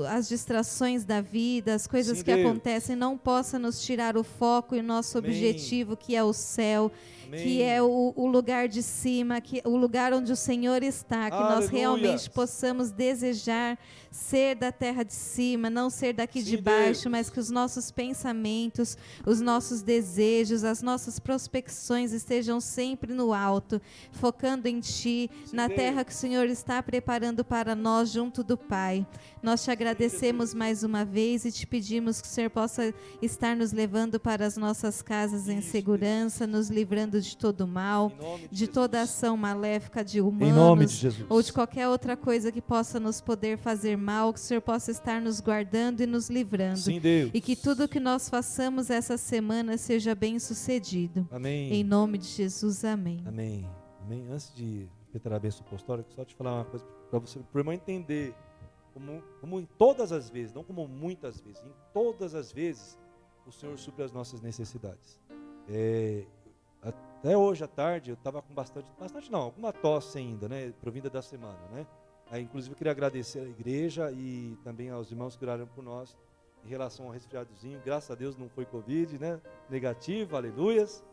as distrações da vida, as coisas que acontecem, não possam nos tirar o foco e o nosso objetivo, que é o céu, que é o lugar de cima, que o lugar onde o Senhor está, que nós realmente possamos desejar ser da terra de cima, não ser daqui de baixo, mas que os nossos pensamentos, os nossos desejos, as nossas prospecções estejam sempre no alto, focando em Ti, na terra que o Senhor está preparando para nós junto do Pai. Nós te agradecemos mais uma vez e te pedimos que o Senhor possa estar nos levando para as nossas casas em segurança, nos livrando de todo mal, de toda ação maléfica de humanos ou de qualquer outra coisa que possa nos poder fazer mal, que o Senhor possa estar nos guardando e nos livrando. Sim, Deus. E que tudo que nós façamos essa semana seja bem sucedido. Amém. Em nome de Jesus, amém. Amém. Amém. Antes de repetir a bênção apostólica, só te falar uma coisa para você, para o irmão entender, como em todas as vezes, não como muitas vezes, em todas as vezes, o Senhor supre as nossas necessidades. Até hoje à tarde eu estava com alguma tosse ainda, né, provinda da semana, né? Aí, inclusive, eu queria agradecer à igreja e também aos irmãos que oraram por nós em relação ao resfriadozinho. Graças a Deus não foi Covid, né? Negativo, aleluias.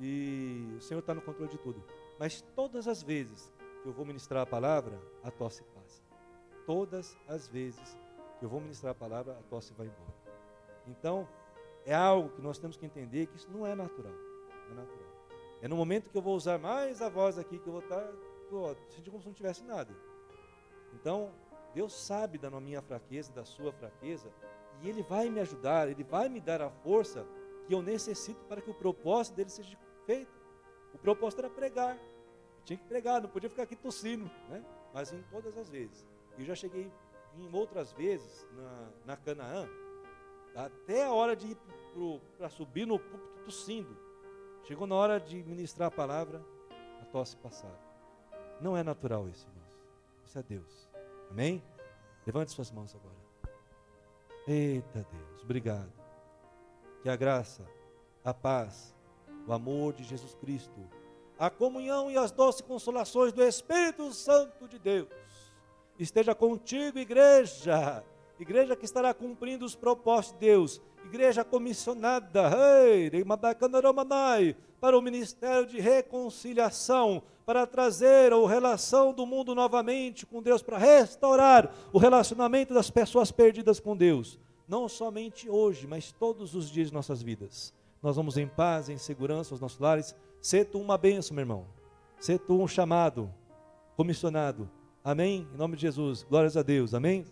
E o Senhor está no controle de tudo. Mas todas as vezes que eu vou ministrar a palavra, a tosse passa. Todas as vezes que eu vou ministrar a palavra, a tosse vai embora. Então, é algo que nós temos que entender que isso não é natural. Não é natural. É no momento que eu vou usar mais a voz aqui que eu vou estar, sentindo como se não tivesse nada. Então, Deus sabe da minha fraqueza, da sua fraqueza, e Ele vai me ajudar, Ele vai me dar a força que eu necessito para que o propósito dele seja feito. O propósito era pregar. Eu tinha que pregar, não podia ficar aqui tossindo, né? Mas em todas as vezes. Eu já cheguei em outras vezes na Canaã, até a hora de ir para subir no púlpito tossindo. Chegou na hora de ministrar a palavra, a tosse passava. Não é natural isso, irmãos. Isso é Deus. Amém? Levante suas mãos agora. Eita Deus, obrigado. Que a graça, a paz, o amor de Jesus Cristo, a comunhão e as doces consolações do Espírito Santo de Deus esteja contigo, igreja. Igreja que estará cumprindo os propósitos de Deus. Igreja comissionada para o ministério de reconciliação, para trazer a relação do mundo novamente com Deus, para restaurar o relacionamento das pessoas perdidas com Deus. Não somente hoje, mas todos os dias de nossas vidas. Nós vamos em paz, em segurança aos nossos lares. Sê tu uma bênção, meu irmão. Sê tu um chamado, comissionado. Amém? Em nome de Jesus. Glórias a Deus. Amém?